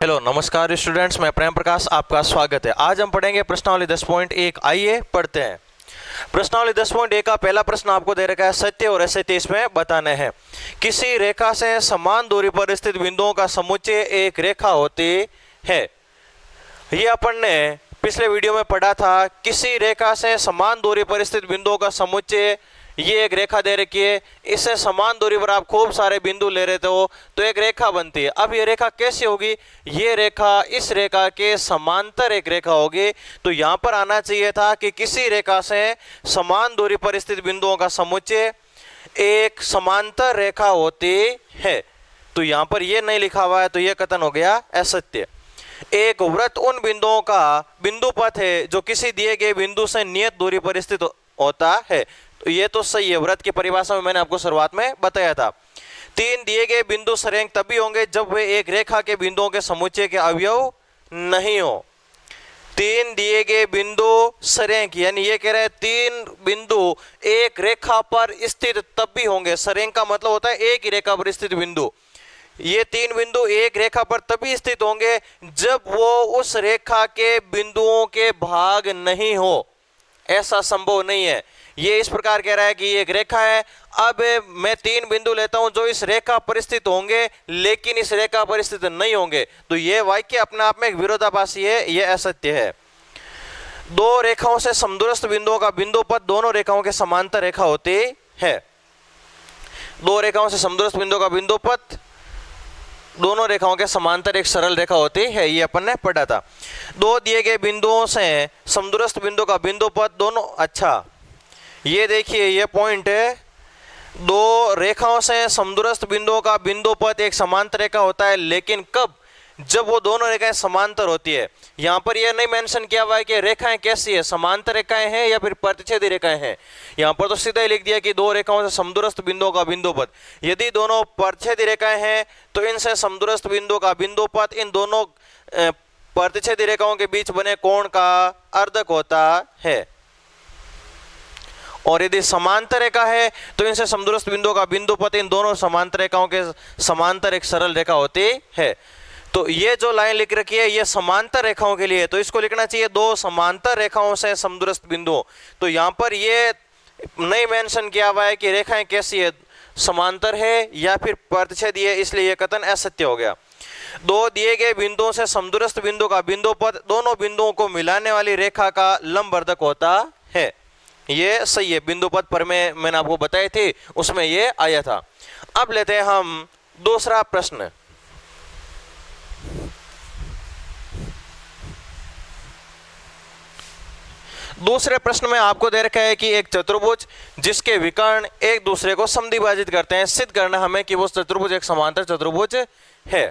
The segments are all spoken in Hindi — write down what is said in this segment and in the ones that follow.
हेलो नमस्कार स्टूडेंट्स, मैं प्रेम प्रकाश, आपका स्वागत है। आज हम पढ़ेंगे प्रश्नावली 10.1। आइए पढ़ते हैं। प्रश्नावली 10.1 का पहला प्रश्न आपको दे रखा है, सत्य और असत्य इसमें बताने हैं। किसी रेखा से समान दूरी पर स्थित बिंदुओं का समुच्चय एक रेखा होती है। ये अपन ने पिछले वीडियो में पढ़ा था। किसी रेखा से समान दूरी पर स्थित बिंदुओं का समुच्चय, ये एक रेखा दे रखी है, इससे समान दूरी पर आप खूब सारे बिंदु ले रहे हो तो एक रेखा बनती है। अब ये रेखा कैसी होगी? ये रेखा इस रेखा के समांतर एक रेखा होगी। तो यहाँ पर आना चाहिए था कि किसी रेखा से समान दूरी पर स्थित बिंदुओं का समुच्चय एक समांतर रेखा होती है। तो यहाँ पर ये नहीं लिखा हुआ है, तो ये कथन हो गया असत्य। एक वृत्त उन बिंदुओं का बिंदु पथ है जो किसी दिए गए बिंदु से नियत दूरी पर स्थित होता है। तो ये तो सही है। वृत्त की परिभाषा में मैंने आपको शुरुआत में बताया था। तीन दिए गए बिंदु सरेंग तभी होंगे जब वे एक रेखा के बिंदुओं के समुच्चय के अवयव नहीं हो। तीन दिए गए बिंदु सरेंग, यानी ये कह रहे हैं तीन बिंदु एक रेखा पर स्थित तब भी होंगे। सरेंग का मतलब होता है एक ही रेखा पर स्थित बिंदु। ये तीन बिंदु एक रेखा पर तभी स्थित होंगे जब वो उस रेखा के बिंदुओं के भाग नहीं हो। ऐसा संभव नहीं है। ये इस प्रकार कह रहा है कि ये एक रेखा है। अब मैं तीन बिंदु लेता हूं जो इस रेखा पर स्थित होंगे लेकिन इस रेखा पर स्थित नहीं होंगे। तो ये वाक्य अपने आप में एक विरोधाभासी है, ये असत्य है। दो रेखाओं से समदूरस्थ बिंदुओं का बिंदु पथ दोनों रेखाओं के समांतर रेखा होती है। दो रेखाओं से समदूरस्थ बिंदुओं का बिंदु पथ दोनों रेखाओं के समांतर एक सरल रेखा होती है, ये अपन ने पढ़ा था। दो दिए गए बिंदुओं से समदूरस्थ बिंदु का बिंदु पथ दोनों, अच्छा ये देखिए ये पॉइंट है। दो रेखाओं से समदूरस्थ बिंदुओं का बिंदु पथ एक समांतर रेखा होता है, लेकिन कब? जब वो दोनों रेखाएं समांतर होती है। यहाँ पर यह नहीं मेंशन किया हुआ है कि रेखाएं कैसी है, समांतर रेखाएं हैं या फिर प्रतिच्छेदी रेखाएं हैं। यहाँ पर तो सीधा ही लिख दिया कि दो रेखाओं से समदूरस्थ बिंदुओं का बिंदु पथ। यदि दोनों प्रतिच्छेदी रेखाएं हैं तो इनसे समदूरस्थ बिंदु का बिंदु पथ इन दोनों प्रतिच्छेदी रेखाओं के बीच बने कोण का अर्धक होता है। और यदि समांतर रेखा है तो इनसे समदूरस्थ बिंदुओं का बिंदु पथ इन दोनों समांतर रेखाओं के समांतर एक सरल रेखा होती है। तो ये जो लाइन लिख रखी है ये समांतर रेखाओं के लिए, तो इसको लिखना चाहिए दो समांतर रेखाओं से समदूरस्थ बिंदु। तो यहाँ पर ये नहीं मेंशन किया हुआ है कि रेखाएं कैसी है, समांतर है या फिर प्रतिच्छेदी है, इसलिए यह कथन असत्य हो गया। दो दिए गए बिंदुओं से समदूरस्थ बिंदु का बिंदु पथ दोनों बिंदुओं को मिलाने वाली रेखा का लंबवर्धक होता है, ये सही है। बिंदु पथ पर मैंने आपको बताए थे, उसमें ये आया था। अब लेते हैं हम दूसरा प्रश्न। दूसरे प्रश्न में आपको दे रखा है कि एक चतुर्भुज जिसके विकर्ण एक दूसरे को समद्विभाजित करते हैं, सिद्ध करना हमें कि वो चतुर्भुज एक समांतर चतुर्भुज है।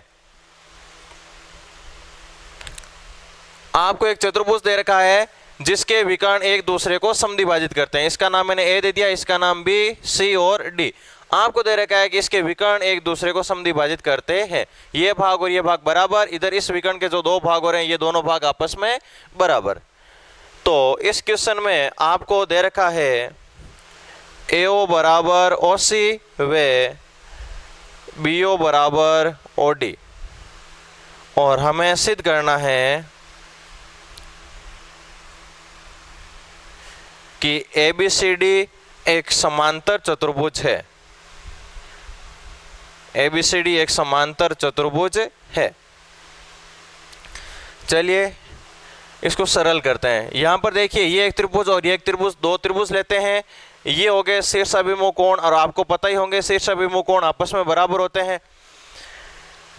आपको एक चतुर्भुज दे रखा है जिसके विकर्ण एक दूसरे को समद्विभाजित करते हैं। इसका नाम मैंने ए दे दिया, इसका नाम बी, सी और डी। आपको दे रखा है कि इसके विकर्ण एक दूसरे को समद्विभाजित करते हैं। ये भाग और ये भाग बराबर, इधर इस विकर्ण के जो दो भाग हो रहे हैं ये दोनों भाग आपस में बराबर। तो इस क्वेश्चन में आपको दे रखा है AO बराबर OC व BO बराबर OD, और हमें सिद्ध करना है कि ABCD एक समांतर चतुर्भुज है। ABCD एक समांतर चतुर्भुज है। चलिए इसको सरल करते हैं। यहाँ पर देखिए ये एक त्रिभुज और ये एक त्रिभुज, दो त्रिभुज लेते हैं। ये हो गए शीर्षाभिमुख कोण, और आपको पता ही होंगे शीर्षाभिमुख कोण आपस में बराबर होते हैं।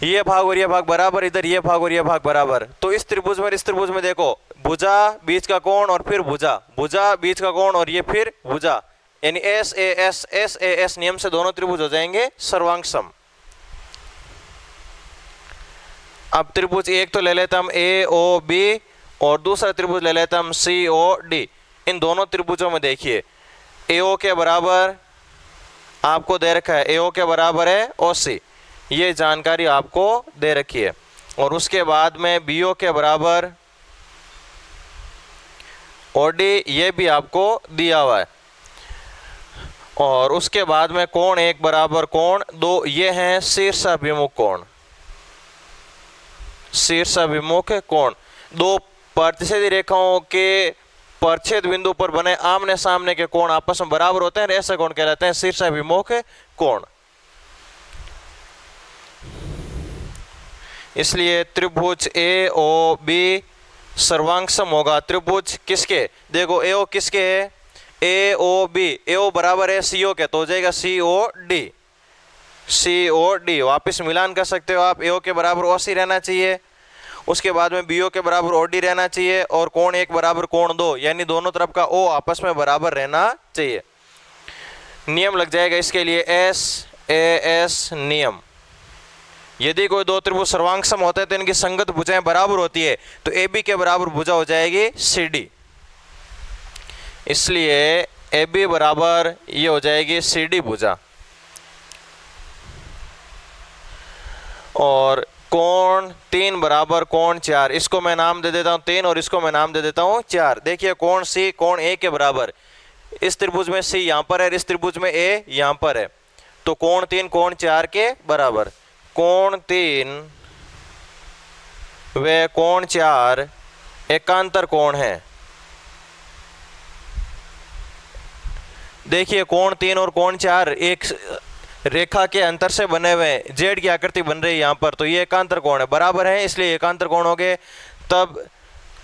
ये भाग और ये भाग बराबर, इधर ये भाग और ये भाग बराबर। तो इस त्रिभुज में देखो भुजा बीच का कोण और फिर भुजा, भुजा बीच का कोण और ये फिर भुजा, यानी SAS नियम से दोनों त्रिभुज हो जाएंगे सर्वांग सम। अब त्रिभुज एक तो ले लेते हम AOB और दूसरा त्रिभुज ले लेते हम COD। इन दोनों त्रिभुजों में देखिए AO के बराबर आपको दे रखा है, AO के बराबर है OC, ये जानकारी आपको दे रखी है। और उसके बाद में BO के बराबर OD, ये भी आपको दिया हुआ है। और उसके बाद में कोण एक बराबर कोण दो, ये हैं शीर्षाभिमुख कोण। शीर्षाभिमुख कोण। दो प्रतिच्छेदी रेखाओं के परछेद बिंदु पर बने आमने सामने के कोण आपस में बराबर होते हैं, ऐसे कोण कहलाते हैं शीर्षाभिमुख कोण। इसलिए त्रिभुज ए ओ बी सर्वांगसम होगा। त्रिभुज किसके, देखो ए ओ किसके है, ए ओ बी, ए ओ बराबर है सी ओ के, तो हो जाएगा सी ओ डी, सी ओ डी। वापिस मिलान कर सकते हो आप, ए ओ के बराबर ओ सी रहना चाहिए, उसके बाद में बी ओ के बराबर ओ डी रहना चाहिए, और कोण एक बराबर कोण दो, यानी दोनों तरफ का ओ आपस में बराबर रहना चाहिए। नियम लग जाएगा इसके लिए एस ए एस नियम। यदि कोई दो त्रिभुज सर्वांगसम होते हैं तो इनकी संगत भुजाएं बराबर होती है, तो ए बी के बराबर भुजा हो जाएगी सी डी, इसलिए ए बी बराबर ये हो जाएगी सी डी भुजा। और कोण 3 बराबर कोण 4, इसको मैं नाम दे देता हूं 3 और इसको मैं नाम दे देता हूं 4। देखिए कोण सी कोण ए के बराबर, इस त्रिभुज में सी यहां पर है, इस त्रिभुज में ए यहां पर है, तो कोण 3 कोण 4 के बराबर। कोण 3 व कोण 4 एकांतर कोण है। देखिए कोण 3 और कोण 4 एक रेखा के अंतर से बने हुए हैं, जेड की आकृति बन रही है यहाँ पर, तो ये एकांतर कोण है, बराबर है, इसलिए एकांतर कोण हो गए। तब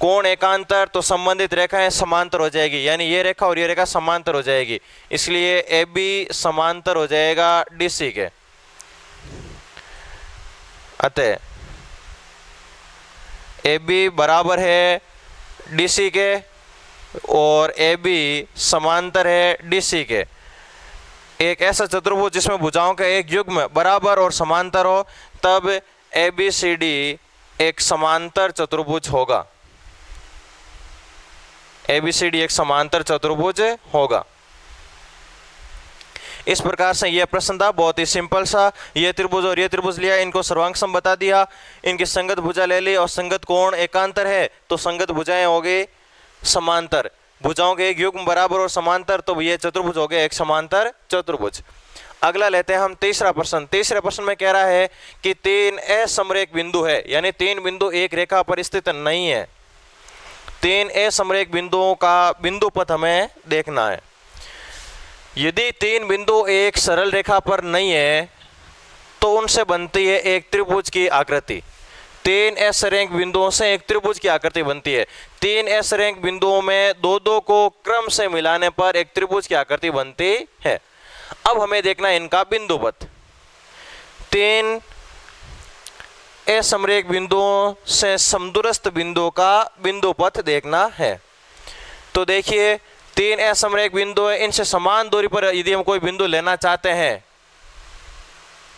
कोण एकांतर तो संबंधित रेखाएं समांतर हो जाएगी, यानी ये रेखा और ये रेखा समांतर हो जाएगी, इसलिए ए बी समांतर हो जाएगा डी सी के। अतः ए बी बराबर है डी सी के और ए बी समांतर है डी सी के। एक ऐसा चतुर्भुज जिसमें भुजाओं का एक युग्म बराबर और समांतर हो, तब ए बी सी डी एक समांतर चतुर्भुज होगा। ए बी सी डी एक समांतर चतुर्भुज होगा। इस प्रकार से यह प्रश्न था, बहुत ही सिंपल सा। ये त्रिभुज और ये त्रिभुज लिया, इनको सर्वांगसम बता दिया, इनकी संगत भुजा ले ली और संगत कोण एकांतर है तो संगत भुजाएं हो गई समांतर। भुजाओं के एक युग्म बराबर और समांतर, तो ये चतुर्भुज हो गए एक समांतर चतुर्भुज। अगला लेते हैं हम तीसरा प्रश्न। तीसरे प्रश्न में कह रहा है कि 3 असमरेख बिंदु है, यानी 3 बिंदु एक रेखा पर स्थित नहीं है। 3 असमरेख बिंदुओं का बिंदु पथ हमें देखना है। यदि 3 बिंदु एक सरल रेखा पर नहीं है तो उनसे बनती है एक त्रिभुज की आकृति। 3 असरेख बिंदुओं से एक त्रिभुज की आकृति बनती है। 3 असरेख बिंदुओं में दो को क्रम से मिलाने पर एक त्रिभुज की आकृति बनती है। अब हमें देखना है इनका बिंदु पथ। 3 असमरेख बिंदुओं से समदूरस्थ बिंदु का बिंदु पथ देखना है। तो देखिए 3 असमरेख बिंदु है, इनसे समान दूरी पर यदि हम कोई बिंदु लेना चाहते हैं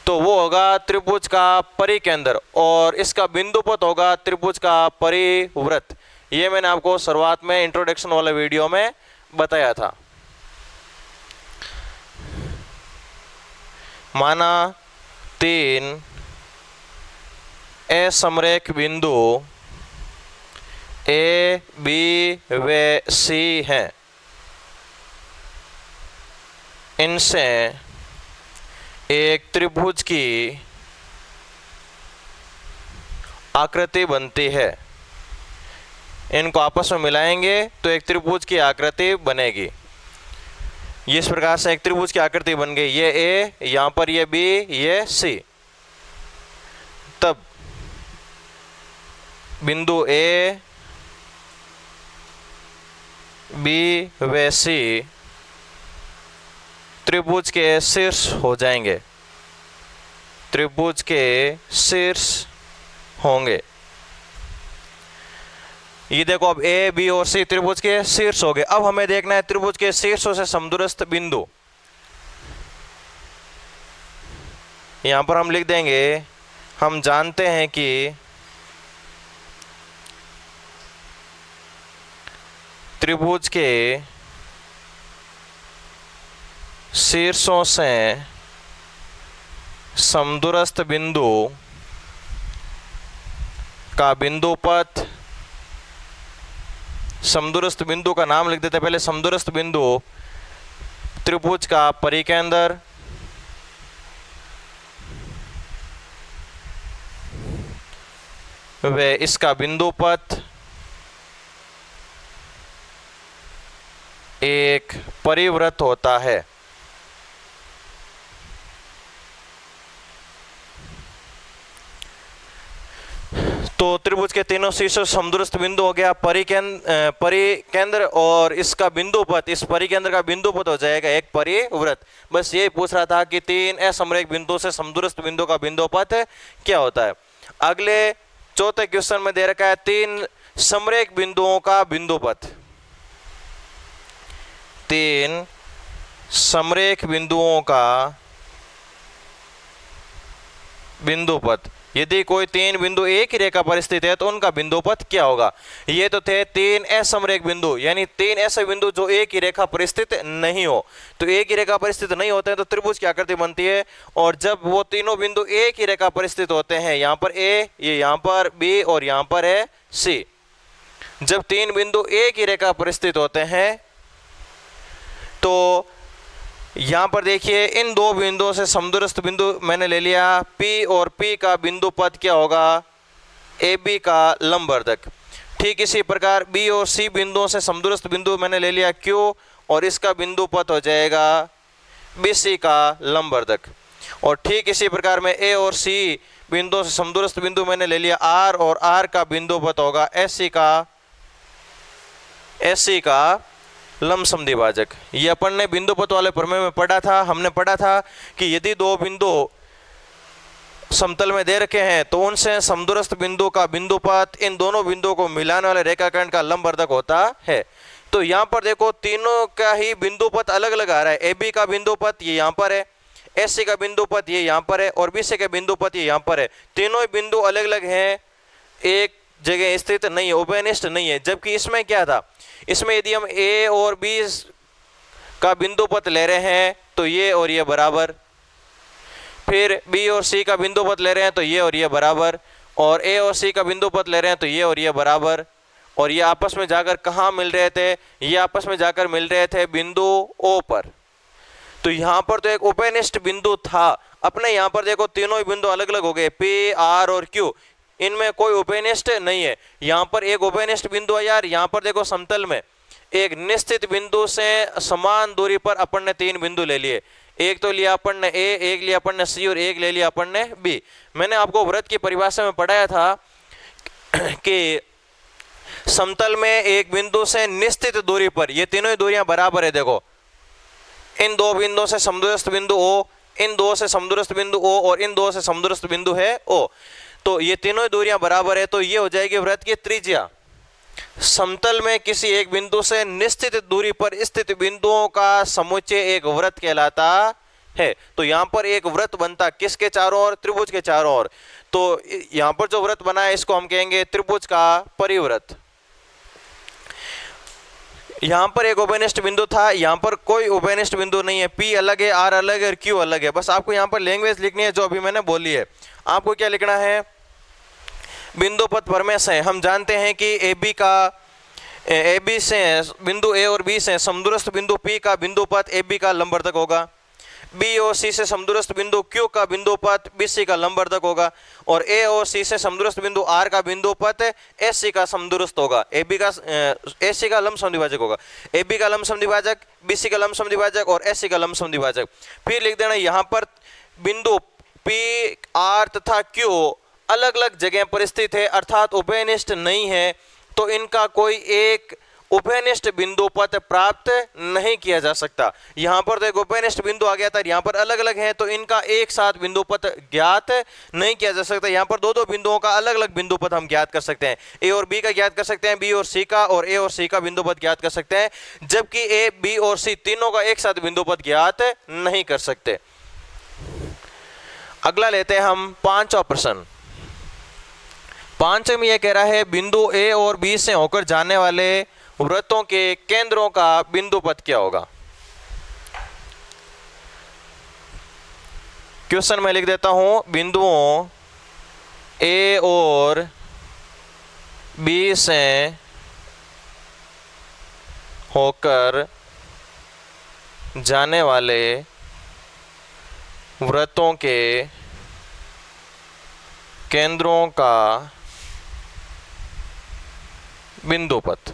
तो वो होगा त्रिभुज का परिकेंद्र और इसका बिंदु पथ होगा त्रिभुज का परिवृत्त। ये मैंने आपको शुरुआत में इंट्रोडक्शन वाले वीडियो में बताया था। माना 3 असमरेख बिंदु ए बी व सी हैं, इनसे एक त्रिभुज की आकृति बनती है। इनको आपस में मिलाएंगे तो एक त्रिभुज की आकृति बनेगी। इस प्रकार से एक त्रिभुज की आकृति बन गई। ये ए, यहाँ पर ये बी, ये सी। तब बिंदु ए बी व सी त्रिभुज के शीर्ष हो जाएंगे, त्रिभुज के शीर्ष होंगे। ये देखो अब ए बी और सी त्रिभुज के शीर्ष हो गए। अब हमें देखना है त्रिभुज के शीर्षों से समदूरस्थ बिंदु। यहां पर हम लिख देंगे, हम जानते हैं कि त्रिभुज के शीर्षों से समदूरस्थ बिंदु का बिंदु पथ, समदूरस्थ बिंदु का नाम लिख देते हैं पहले। समदूरस्थ बिंदु त्रिभुज का परिकेंद्र, व इसका बिंदुपथ एक परिवृत्त होता है। तो त्रिभुज के तीनों शीर्षों समदूरस्थ बिंदु हो गया परिकेंद्र, और इसका बिंदुपथ, इस परिकेंद्र का बिंदुपथ हो जाएगा एक परिवृत्त। बस ये पूछ रहा था कि तीन असमरेख बिंदु से समदूरस्थ बिंदु का बिंदुपथ क्या होता है। अगले चौथे क्वेश्चन में दे रखा है तीन समरेख बिंदुओं का बिंदुपथ। तीन समरेख बिंदुओं का बिंदुपथ, यदि कोई तीन बिंदु एक ही रेखा पर स्थित है तो उनका बिंदुपथ क्या होगा। ये तो थे तीन असमरेख बिंदु, यानी तीन ऐसे बिंदु जो एक ही रेखा पर स्थित नहीं हो। तो एक ही रेखा पर स्थित नहीं होते हैं तो त्रिभुज की आकृति बनती है। और जब वो तीनों बिंदु एक ही रेखा पर स्थित होते हैं, यहाँ पर ए, ये यहाँ पर बी और यहाँ पर है सी, जब तीन बिंदु एक ही रेखा पर स्थित होते हैं तो यहाँ पर देखिए इन दो बिंदुओं से समदूरस्थ बिंदु मैंने ले लिया P, और P का बिंदुपथ क्या होगा, AB का लंबवर्धक। ठीक इसी प्रकार B और C बिंदुओं से समदूरस्थ बिंदु मैंने ले लिया Q, और इसका बिंदुपथ हो जाएगा BC का लंबवर्धक। और ठीक इसी प्रकार में A और C बिंदुओं से समदूरस्थ बिंदु मैंने ले लिया R, और R का बिंदुपथ होगा SC का लंबसम भाजक। ये अपन ने बिंदुपथ वाले प्रमेय में पढ़ा था। हमने पढ़ा था कि यदि दो बिंदु समतल में दे रखे हैं तो उनसे समदूरस्थ बिंदु का बिंदुपथ इन दोनों बिंदुओं को मिलाने वाले रेखाखंड का लंबवर्धक होता है। तो यहाँ पर देखो तीनों का ही बिंदुपथ अलग अलग आ रहा है। AB का बिंदुपथ ये यहाँ पर है, SC का बिंदुपथ ये यहाँ पर है, और BC का बिंदुपथ ये यहाँ पर है। तीनों ही बिंदु अलग अलग हैं, एक जगह स्थित नहीं है, उभयनिष्ठ नहीं है। जबकि इसमें क्या था, इसमें यदि हम A और B का बिंदुपथ ले रहे हैं तो ये और ये बराबर, फिर B और C का बिंदुपथ ले रहे हैं तो ये और ये बराबर, और A और C का बिंदुपथ ले रहे हैं तो ये और ये बराबर। और ये आपस में जाकर कहाँ मिल रहे थे, ये आपस में जाकर मिल रहे थे बिंदु O पर। तो यहाँ पर तो एक उभयनिष्ठ बिंदु था। अपने यहाँ पर देखो तीनों ही बिंदु अलग अलग हो गए, P, R और Q, इनमें कोई उभयनिष्ठ नहीं है। यहाँ पर एक उभयनिष्ठ बिंदु है यार, यहाँ पर देखो समतल में एक निश्चित बिंदु से समान दूरी पर अपन ने तीन बिंदु ले लिए। एक तो लिया अपन ने A, एक लिया अपन ने C, और एक ले लिया अपन ने B। मैंने आपको वृत्त की परिभाषा में पढ़ाया था कि समतल में एक बिंदु से निश्चित दूरी पर ये तीनों ही दूरियां बराबर है। देखो इन दो बिंदुओं से समदूरस्थ बिंदु O, इन दो से समदूरस्थ बिंदु O, और इन दो से समदूरस्थ बिंदु है O। तो ये तीनों ही दूरियां बराबर है, तो ये हो जाएगी वृत्त की त्रिज्या। समतल में किसी एक बिंदु से निश्चित दूरी पर स्थित बिंदुओं का समुच्चय एक वृत्त कहलाता है। तो यहाँ पर एक वृत्त बनता किसके चारों ओर, त्रिभुज के चारों ओर। तो यहाँ पर जो वृत्त बना है इसको हम कहेंगे त्रिभुज का परिवृत्त। यहाँ पर एक उभयनिष्ठ बिंदु था, यहाँ पर कोई उभयनिष्ठ बिंदु नहीं है। P अलग है, R अलग है और Q अलग है। बस आपको यहाँ पर लैंग्वेज लिखनी है जो अभी मैंने बोली है। आपको क्या लिखना है, बिंदुपथ प्रमेय से हम जानते हैं कि AB से बिंदु A और B से समदूरस्थ बिंदु P का बिंदुपथ AB का लंबवर्धक होगा, B और C से समदूरस्थ बिंदु Q का बिंदुपथ BC का लंबवर्धक होगा, और A और C से समदूरस्थ बिंदु R का बिंदुपथ SC का समदूरस्थ होगा। SC का लंब समद्विभाजक होगा। AB का लंब समद्विभाजक, BC का लंब समद्विभाजक और SC का लंब समद्विभाजक। फिर लिख देना यहाँ पर बिंदु P, R तथा Q अलग अलग जगह पर स्थित है, अर्थात उभयनिष्ठ नहीं है, तो इनका कोई एक उभयनिष्ठ बिंदुपथ प्राप्त नहीं किया जा सकता। यहाँ पर तो एक उभयनिष्ठ बिंदु आ गया था, यहाँ पर अलग अलग है, तो इनका एक साथ बिंदुपथ ज्ञात नहीं किया जा सकता। यहाँ पर दो दो बिंदुओं का अलग अलग बिंदुपथ हम ज्ञात कर सकते हैं। A और B का ज्ञात कर सकते हैं, B और C का, और A और C का बिंदुपथ ज्ञात कर सकते हैं, जबकि A, B और C तीनों का एक साथ बिंदुपथ ज्ञात नहीं कर सकते। अगला लेते हैं हम पांचवा प्रश्न। पांचवें में यह कह रहा है बिंदु A और B से होकर जाने वाले वृत्तों के केंद्रों का बिंदुपथ क्या होगा। क्वेश्चन में लिख देता हूं, बिंदुओं A और B से होकर जाने वाले वृत्तों के केंद्रों का बिंदु पथ।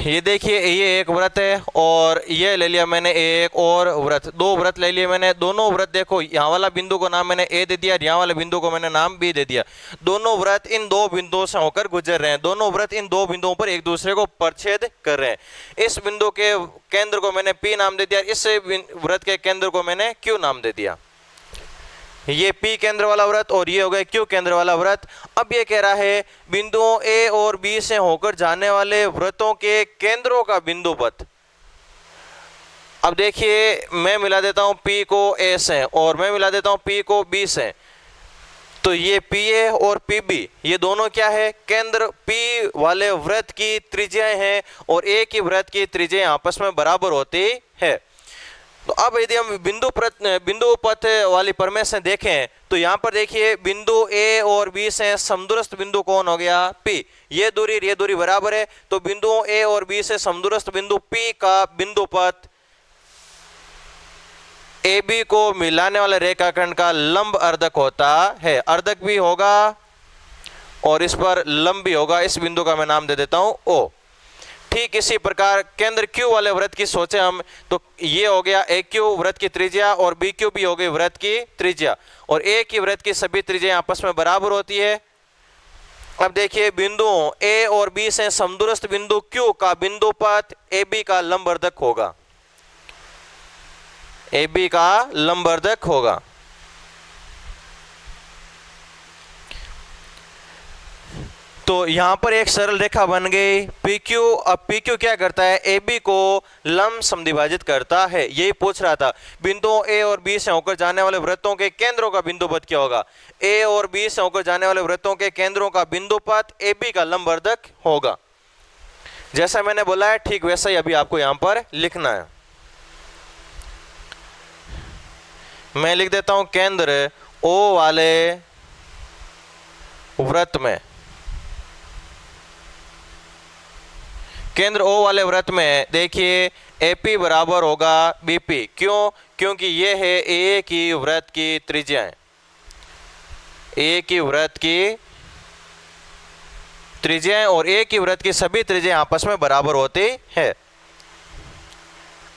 ये देखिए ये एक व्रत है और ये ले लिया मैंने एक और व्रत, दो व्रत ले लिए मैंने। दोनों व्रत देखो, यहाँ वाला बिंदु को नाम मैंने ए दे दिया, यहाँ वाले बिंदु को मैंने नाम बी दे दिया। दोनों व्रत इन दो बिंदुओं से होकर गुजर रहे हैं, दोनों व्रत इन दो बिंदुओं पर एक दूसरे को परछेद कर रहे हैं। इस बिंदु के केंद्र को मैंने पी नाम दे दिया, इस व्रत के केंद्र को मैंने क्यू नाम दे दिया। ये P केंद्र वाला व्रत और ये हो गया Q केंद्र वाला व्रत। अब ये कह रहा है बिंदुओं A और B से होकर जाने वाले व्रतों के केंद्रों का बिंदु पथ। अब देखिए मैं मिला देता हूं P को A से और मैं मिला देता हूं P को B से, तो ये PA और PB ये दोनों क्या है, केंद्र P वाले व्रत की त्रिज्याएं हैं और A की व्रत की त्रिज्याएं आपस में बराबर होती है। तो अब यदि हम बिंदु पथ वाली प्रमेय से देखें तो यहाँ पर देखिए बिंदु A और B से समदूरस्थ बिंदु कौन हो गया, P। ये दूरी बराबर है, तो बिंदुओं A और B से समदूरस्थ बिंदु P का बिंदु पथ AB को मिलाने वाले रेखाखंड का लंब अर्धक होता है। अर्धक भी होगा और इस पर लंब भी होगा। इस बिंदु का मैं नाम दे देता हूं O। ठीक इसी प्रकार केंद्र Q वाले व्रत की सोचे हम तो ये हो गया AQ व्रत की त्रिज्या और BQ भी हो गई व्रत की त्रिज्या, और A की व्रत की सभी त्रिज्याएं आपस में बराबर होती है। अब देखिए बिंदुओं A और B से समदूरस्थ बिंदु Q का बिंदु पथ AB का लंबवर्धक होगा, AB का लंबवर्धक होगा। तो यहां पर एक सरल रेखा बन गई PQ। अब PQ क्या करता है, AB को लंब समद्विभाजित करता है। यही पूछ रहा था, बिंदुओं A और B से होकर जाने वाले वृत्तों के केंद्रों का बिंदु पथ क्या होगा। A और B से होकर जाने वाले वृत्तों के केंद्रों का बिंदु पथ AB का लंबवर्धक होगा। जैसा मैंने बोला है ठीक वैसा ही अभी आपको यहां पर लिखना है। मैं लिख देता हूं केंद्र O वाले वृत्त में, केंद्र O वाले वृत्त में देखिए AP बराबर होगा BP। क्यों, क्योंकि ये है A की वृत्त की त्रिज्याएं, A की वृत्त की त्रिज्याएं और A की वृत्त की सभी त्रिज्याएं आपस में बराबर होती है।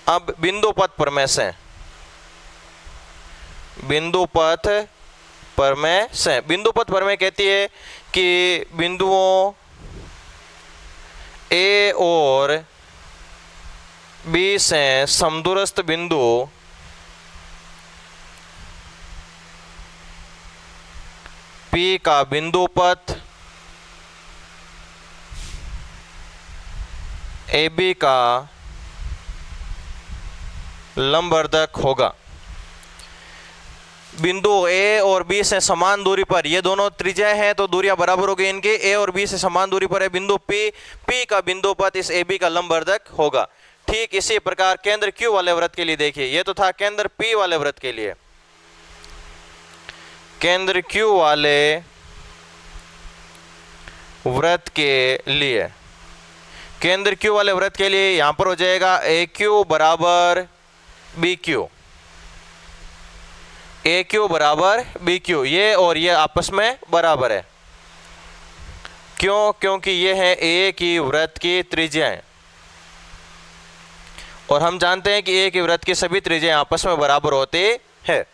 अब बिंदु पथ प्रमेय से, बिंदु पथ प्रमेय से, बिंदु पथ प्रमेय कहती है कि बिंदुओं A और B से समदूरस्थ बिंदु P का बिंदु पथ AB का लंबवर्धक होगा। बिंदु A और B से समान दूरी पर, ये दोनों त्रिज्याएं हैं तो दूरियां बराबर हो गई इनकी। A और B से समान दूरी पर है बिंदु P का बिंदु पथ इस AB का लंबवर्धक होगा। ठीक इसी प्रकार केंद्र Q वाले वृत्त के लिए देखिए, ये तो था केंद्र P वाले वृत्त के लिए, केंद्र Q वाले वृत्त के लिए, केंद्र Q वाले वृत्त के लिए यहां पर हो जाएगा AQ बराबर BQ, AQ बराबर BQ, ये और ये आपस में बराबर है। क्यों, क्योंकि ये है A की वृत्त की त्रिज्याएं और हम जानते हैं कि A की वृत्त की सभी त्रिज्याएं आपस में बराबर होती है।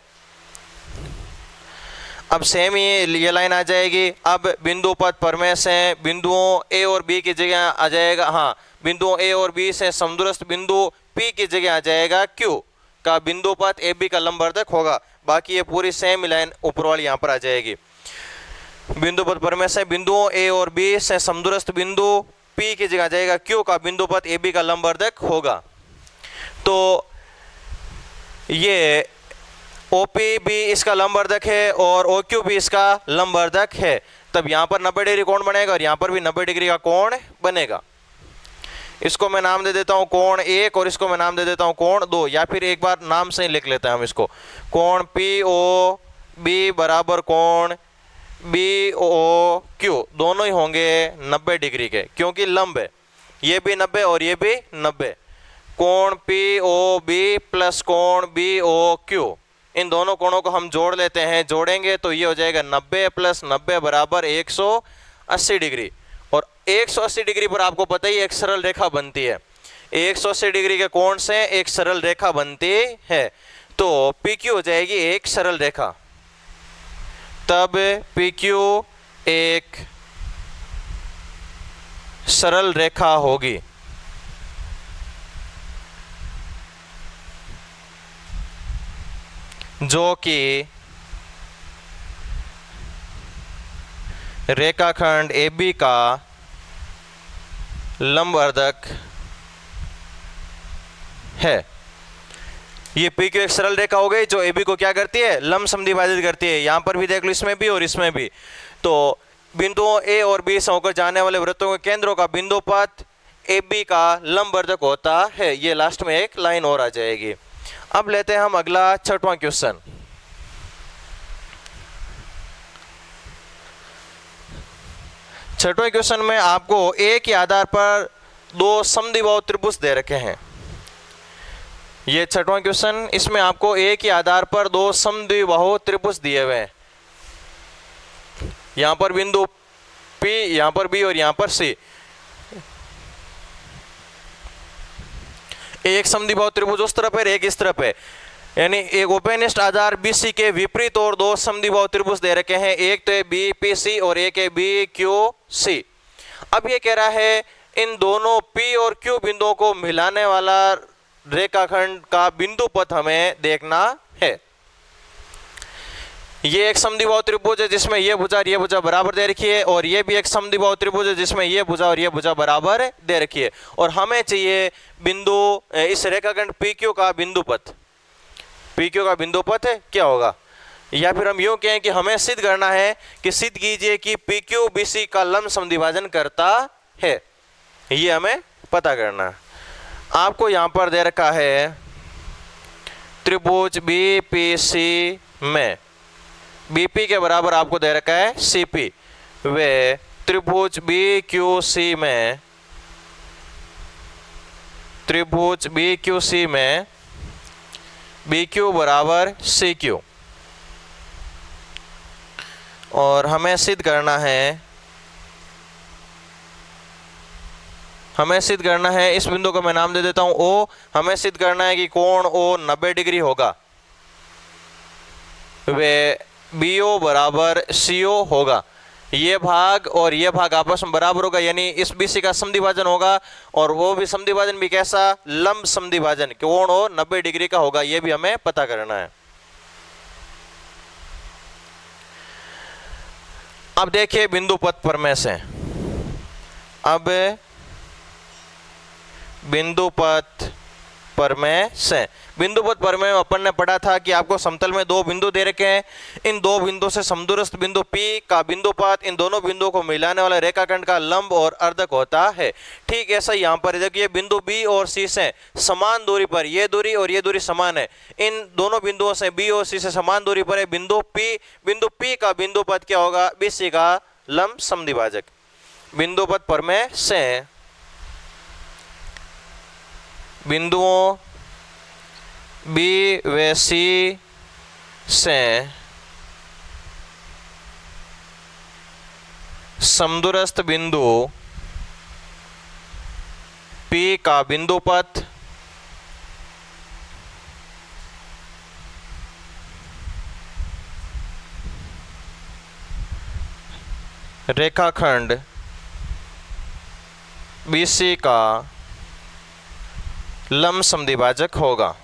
अब सेम ये लाइन आ जाएगी। अब बिंदु पथ प्रमेय से बिंदुओं A और B की जगह आ जाएगा, हाँ बिंदुओं A और B से समदूरस्थ बिंदु P की जगह आ जाएगा Q का बिंदु पथ AB का लंबवर्धक होगा। बाकी ये पूरी सेम लाइन ऊपर वाली यहाँ पर आ जाएगी। बिंदु पथ प्रमेय से बिंदुओं A और B से समदूरस्थ बिंदु P की जगह आ जाएगा Q का बिंदु पथ AB का लंबवर्धक होगा। तो ये OP भी इसका लंबवर्धक है और OQ भी इसका लंबवर्धक है। तब यहाँ पर 90 डिग्री कोण बनेगा और यहाँ पर भी 90 डिग्री का कोण बनेगा। इसको मैं नाम दे देता हूँ कोण 1 और इसको मैं नाम दे देता हूँ कोण 2, या फिर एक बार नाम से ही लिख लेते हैं हम इसको। कोण POB बराबर कोण BOQ दोनों ही होंगे 90 डिग्री के, क्योंकि लंब है, ये भी 90 और ये भी 90। कोण POB प्लस कोण BOQ इन दोनों कोणों को हम जोड़ लेते हैं, जोड़ेंगे तो ये हो जाएगा 90 + 90 बराबर 180 डिग्री। और 180 डिग्री पर आपको पता ही एक सरल रेखा बनती है, 180 डिग्री के कोण से एक सरल रेखा बनती है, तो PQ हो जाएगी एक सरल रेखा। तब PQ एक सरल रेखा होगी। जो कि रेखाखंड AB का लंबवर्धक है। ये PQ एक सरल रेखा हो गई जो AB को क्या करती है, लंब समद्विभाजित करती है। यहां पर भी देख लो, इसमें भी और इसमें भी। तो बिंदुओं A और B से होकर जाने वाले वृत्तों के केंद्रों का बिंदु पथ AB का लंबवर्धक होता है। ये लास्ट में एक लाइन और आ जाएगी। अब लेते हैं हम अगला 6वां क्वेश्चन। छठवें क्वेश्चन में आपको A के आधार पर दो समद्विबाहु त्रिभुज दे रखे हैं। ये 6वां क्वेश्चन, इसमें आपको A के आधार पर दो समद्विबाहु त्रिभुज दिए हुए हैं। यहां पर बिंदु P, यहां पर B और यहां पर C। एक समद्विबाहु त्रिभुज उस तरफ है, एक इस तरफ है, यानी एक ओपेनिस्ट आधार BC के विपरीत और दो समद्विबाहु त्रिभुज दे रखे हैं। एक तो है BPC और एक है BQC। अब ये कह रहा है इन दोनों P और Q बिंदुओं को मिलाने वाला रेखाखंड का बिंदु पथ हमें देखना है। ये एक समद्विबाहु त्रिभुज है जिसमें ये भुजा और ये भुजा बराबर दे रखी है, और ये भी एक समद्विबाहु त्रिभुज है जिसमें ये भुजा और ये भुजा बराबर दे रखी है। और हमें चाहिए बिंदु, इस रेखाखंड PQ का बिंदु पथ। PQ का बिंदु पथ क्या होगा, या फिर हम यूं कहें कि हमें सिद्ध करना है कि सिद्ध कीजिए कि PQ BC का लंब समद्विभाजन करता है। ये हमें पता करना है। आपको यहां पर दे रखा है त्रिभुज BPC में BP के बराबर आपको दे रखा है CP, वे त्रिभुज BQC में, त्रिभुज BQC में BQ बराबर CQ। और हमें सिद्ध करना है, इस बिंदु को मैं नाम दे देता हूं O। हमें सिद्ध करना है कि कोण O 90 डिग्री होगा, वे BO बराबर CO होगा। ये भाग और ये भाग आपस में बराबर होगा, यानी इस BC का समद्विभाजन होगा, और वो भी समद्विभाजन भी कैसा, लंब समद्विभाजन, कोण O 90 डिग्री का होगा। ये भी हमें पता करना है। अब देखिए बिंदु पथ प्रमेय से, अब बिंदु पथ प्रमेय से, बिंदु पथ प्रमेय में अपन ने पढ़ा था कि आपको समतल में दो बिंदु दे रखे हैं, इन दो बिंदु से समदूरस्थ बिंदु P का बिंदु पथ इन दोनों बिंदुओं को मिलाने वाला रेखाखंड का लंब और अर्धक होता है। ठीक ऐसा यहाँ पर देखिए बिंदु B और C से समान दूरी पर, ये दूरी और ये दूरी समान है, इन दोनों बिंदुओं से B और C से समान दूरी पर है बिंदु P का बिंदु पथ क्या होगा, BC का लंब समद्विभाजक। बिंदु पथ प्रमेय से बिंदुओं B व C से समदूरस्थ बिंदु P का बिंदु पथ रेखाखंड BC का लंब समद्विभाजक होगा।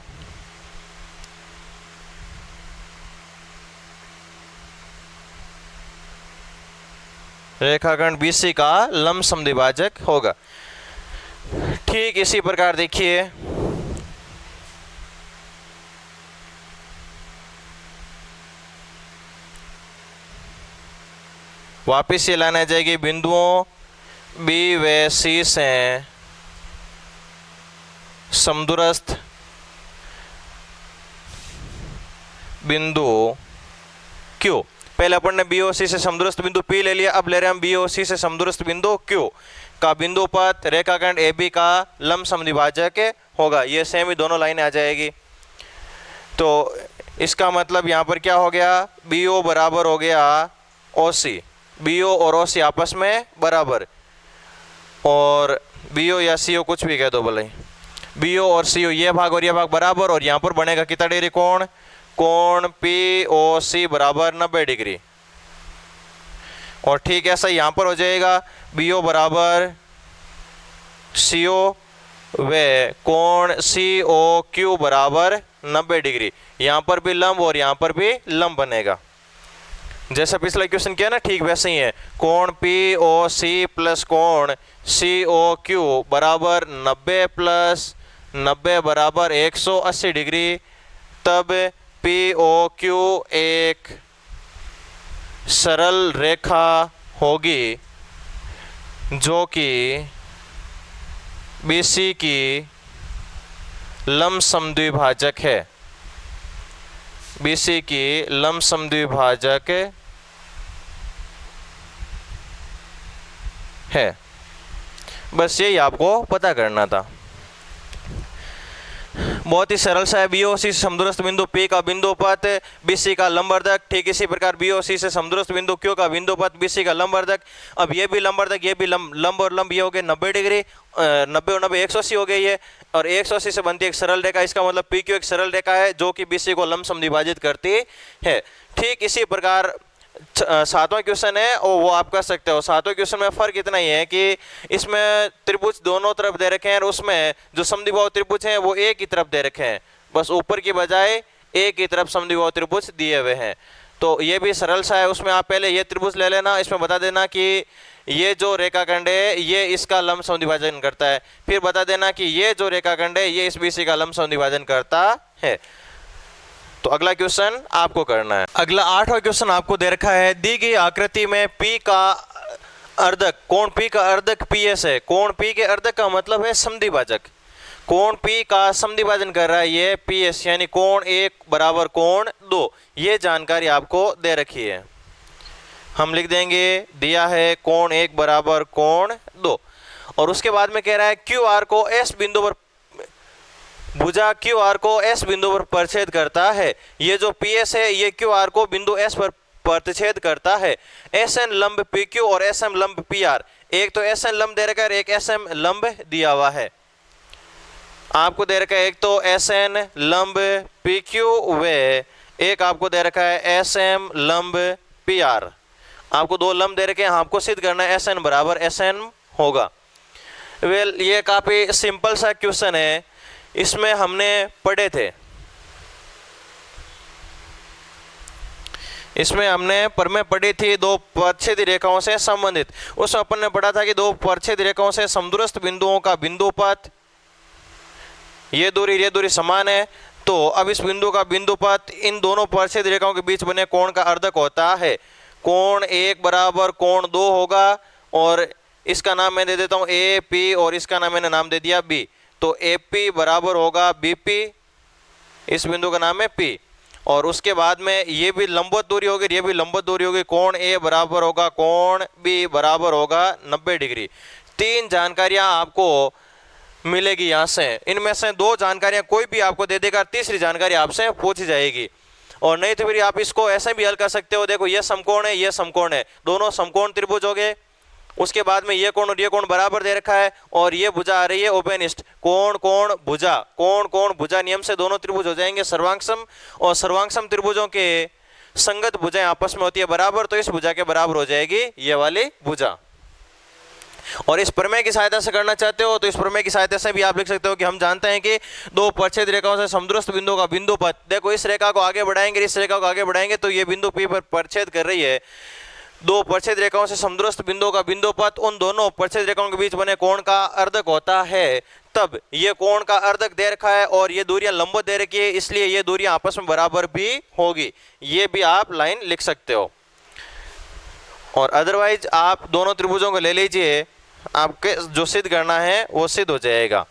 रेखाखंड BC का लंब समद्विभाजक होगा। ठीक इसी प्रकार देखिए वापिस ये लाना जाएगी बिंदुओं B व C से समदूरस्थ बिंदु Q। पहले अपन ने B और C से समदूरस्थ बिंदु P ले लिया, अब ले रहे हैं हम B और C से समदूरस्थ बिंदु Q का बिंदु पथ रेखाखंड AB का लंब समद्विभाजक होगा। ये सेम ही दोनों लाइनें आ जाएगी। तो इसका मतलब यहाँ पर क्या हो गया, BO बराबर हो गया OC, BO और OC आपस में बराबर, और BO या CO कुछ भी कह दो भले, BO और CO ये भाग और ये भाग बराबर, और यहाँ पर बनेगा कितना डिग्री कोण, कोण POC बराबर 90 डिग्री। और ठीक ऐसा यहाँ पर हो जाएगा, BO बराबर CO व कोण COQ बराबर 90 डिग्री। यहाँ पर भी लंब और यहाँ पर भी लंब बनेगा, जैसा पिछला क्वेश्चन किया ना, ठीक वैसे ही है। कोण POC प्लस कोण COQ बराबर 90 प्लस 90 बराबर 180 डिग्री। तब POQ एक सरल रेखा होगी जो कि BC की लंब समद्विभाजक है, BC की लंब समद्विभाजक है। बस यही आपको पता करना था, बहुत ही सरल सा है। BOC से समदूरस्थ बिंदु P का बिंदुपथ BC का लंबवर्धक, ठीक इसी प्रकार BOC से समदूरस्थ बिंदु Q का बिंदुपथ BC का लंबवर्धक। अब ये भी लंबवर्धक, ये भी लंब और लंब, ये हो गए 90 डिग्री, 90 और 90 180 हो गई है, और 180 से बनती है एक सरल रेखा। इसका मतलब PQ एक सरल रेखा है जो कि BC को लंब समद्विभाजित करती है। ठीक इसी प्रकार सातवां क्वेश्चन है, और वो आप कर सकते हो। सातवें क्वेश्चन में फर्क इतना ही है कि इसमें त्रिभुज दोनों तरफ दे रखे हैं, और उसमें जो समद्विबाहु त्रिभुज हैं वो एक ही तरफ दे रखे हैं, बस ऊपर की बजाय एक ही तरफ समद्विबाहु त्रिभुज दिए हुए हैं। तो ये भी सरल सा है, उसमें आप पहले ये त्रिभुज ले लेना, इसमें बता देना कि ये जो रेखाखंड है ये इसका लंब समद्विभाजन करता है, फिर बता देना कि ये जो रेखाखंड है ये इस BC का लंब समद्विभाजन करता है। तो अगला क्वेश्चन आपको करना है। अगला 8वां क्वेश्चन आपको दे रखा है, दी गई आकृति में P का अर्धक, कोण P का अर्धक PS है। कोण P के अर्धक का मतलब है समद्विभाजक, कोण P का समद्विभाजन कर रहा है ये PS, यानी कोण 1 बराबर कोण 2। ये जानकारी आपको दे रखी है, हम लिख देंगे, दिया है कोण 1 बराबर कोण 2, और उसके बाद में कह रहा है QR को S बिंदु पर, भुजा QR को S बिंदु पर परिच्छेद करता है। ये जो PS है ये QR को बिंदु S पर प्रतिच्छेद करता है। SN लंब PQ और SM लंब PR, एक तो SN लंब दे रखा है, एक SM लंब दिया हुआ है। आपको दे रखा है एक तो SN लंब PQ व एक आपको दे रखा है SM लंब PR। आपको दो लंब दे रखे हैं, आपको सिद्ध करना है SN बराबर SN होगा। वेल ये काफ़ी सिंपल सा क्वेश्चन है, इसमें हमने पढ़े थे, इसमें हमने प्रमेय पढ़ी थी दो परिच्छेदी रेखाओं से संबंधित। उसमें अपन ने पढ़ा था कि दो परिच्छेदी रेखाओं से समदूरस्थ बिंदुओं का बिंदुपथ, ये दूरी समान है, तो अब इस बिंदु का बिंदुपथ इन दोनों परिच्छेदी रेखाओं के बीच बने कोण का अर्धक होता है। कोण 1 बराबर कोण 2 होगा, और इसका नाम मैं दे देता हूँ AP, और इसका नाम मैंने नाम दे दिया B। तो AP बराबर होगा BP, इस बिंदु का नाम है P, और उसके बाद में ये भी लंबवत दूरी होगी, ये भी लंबवत दूरी होगी। कोण A बराबर होगा कोण B बराबर होगा 90 डिग्री। तीन जानकारियां आपको मिलेगी यहाँ से, इनमें से दो जानकारियां कोई भी आपको दे देगा, तीसरी जानकारी आपसे पूछी जाएगी। और नहीं तो फिर आप इसको ऐसे भी हल कर सकते हो, देखो ये समकोण है, ये समकोण है, दोनों समकोण त्रिभुज हो गए। उसके बाद में ये कोण और ये कोण बराबर दे रखा है, और ये भुजा आ रही है ओपेनिस्ट, कोण कोण भुजा, कोण कोण भुजा नियम से दोनों त्रिभुज हो जाएंगे सर्वांगसम, और सर्वांगसम त्रिभुजों के संगत भुजाएं आपस में होती है बराबर, तो इस भुजा के बराबर हो जाएगी ये वाली भुजा। और इस प्रमेय की सहायता से करना चाहते हो तो इस प्रमेय की सहायता से भी आप लिख सकते हो कि हम जानते हैं कि दो परिच्छेद रेखाओं से समदूरस्थ बिंदुओं का बिंदुपथ, देखो इस रेखा को आगे बढ़ाएंगे, इस रेखा को आगे बढ़ाएंगे, तो ये बिंदु P पर परिच्छेद कर रही है। दो परिच्छेद रेखाओं से समदूरस्थ बिंदुओं का बिंदुपथ उन दोनों परिच्छेद रेखाओं के बीच बने कोण का अर्धक होता है। तब ये कोण का अर्धक दे रखा है और ये दूरियां लंबवत दे रखी है, इसलिए ये दूरियां आपस में बराबर भी होगी, ये भी आप लाइन लिख सकते हो। और अदरवाइज आप दोनों त्रिभुजों को ले लीजिए, आपके जो सिद्ध करना है वो सिद्ध हो जाएगा।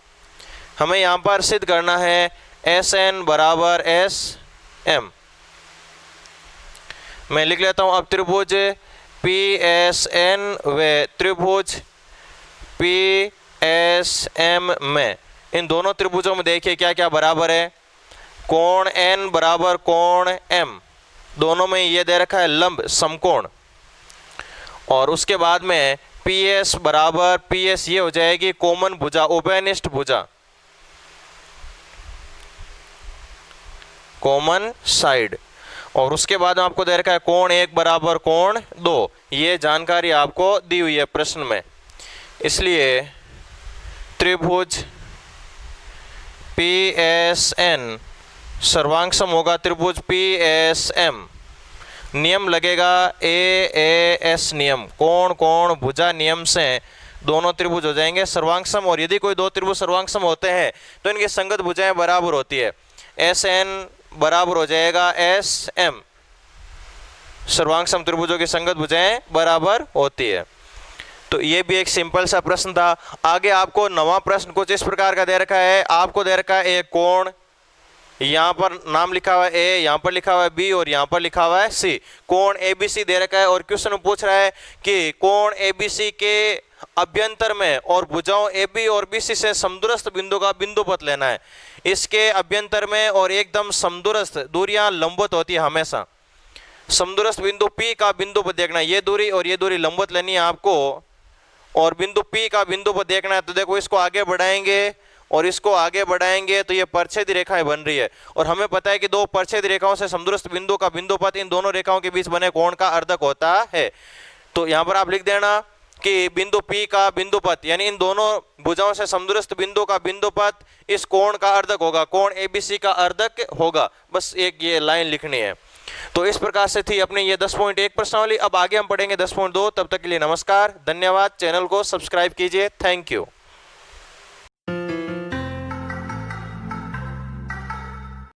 हमें यहाँ पर सिद्ध करना है SN बराबर SM। मैं लिख लेता हूँ अब त्रिभुज PSN व त्रिभुज PSM में, इन दोनों त्रिभुजों में देखिए क्या क्या बराबर है। कोण N बराबर कोण M, दोनों में ये दे रखा है लंब समकोण। और उसके बाद में PS बराबर PS ये हो जाएगी कॉमन भुजा, उभयनिष्ठ भुजा, कॉमन साइड। और उसके बाद में आपको दे रखा है कोण 1 बराबर कोण 2, ये जानकारी आपको दी हुई है प्रश्न में। इसलिए त्रिभुज PSN सर्वांग होगा त्रिभुज PSM। नियम लगेगा AAS नियम, कोण कोण भुजा नियम से दोनों त्रिभुज हो जाएंगे सर्वांग। और यदि कोई दो त्रिभुज सर्वांग होते हैं तो इनकी संगत भुजाएं बराबर होती है। SN बराबर हो जाएगा SM, सर्वांग सम त्रिभुजों की संगत भुजाएं बराबर होती है। तो ये भी एक सिंपल सा प्रश्न था। आगे आपको नवा प्रश्न कुछ इस प्रकार का दे रखा है। आपको दे रखा है एक कोण, यहाँ पर नाम लिखा हुआ है A, यहाँ पर लिखा हुआ है B और यहाँ पर लिखा हुआ है C। कोण ABC दे रखा है और क्वेश्चन में पूछ रहा है कि कोण ABC के अभ्यंतर में और भुजाओं AB और BC से समदूरस्थ बिंदु का बिंदुपथ लेना है। इसके अभ्यंतर में और एकदम समदूरस्थ दूरियां लंबवत होती है हमेशा। समदूरस्थ बिंदु P का बिंदुपथ देखना है, ये दूरी और ये दूरी लंबवत लेनी है आपको, और बिंदु P का बिंदुपथ देखना है। तो देखो इसको आगे बढ़ाएंगे और इसको आगे बढ़ाएंगे तो ये परछेदी रेखाएं बन रही है, और हमें पता है कि दो परछेदी रेखाओं से समदूरस्थ बिंदु का बिंदुपथ इन दोनों रेखाओं के बीच बने कोण का अर्धक होता है। तो यहाँ पर आप लिख देना कि बिंदु P का बिंदुपथ यानी इन दोनों भुजाओं से समदूरस्थ बिंदु का बिंदुपथ इस कोण का अर्धक होगा, कोण ABC का अर्धक होगा। बस एक ये लाइन लिखनी है। तो इस प्रकार से थी अपनी ये 10.1 प्रश्नावली। अब आगे हम पढ़ेंगे 10.2। तब तक के लिए नमस्कार, धन्यवाद। चैनल को सब्सक्राइब कीजिए। Thank you.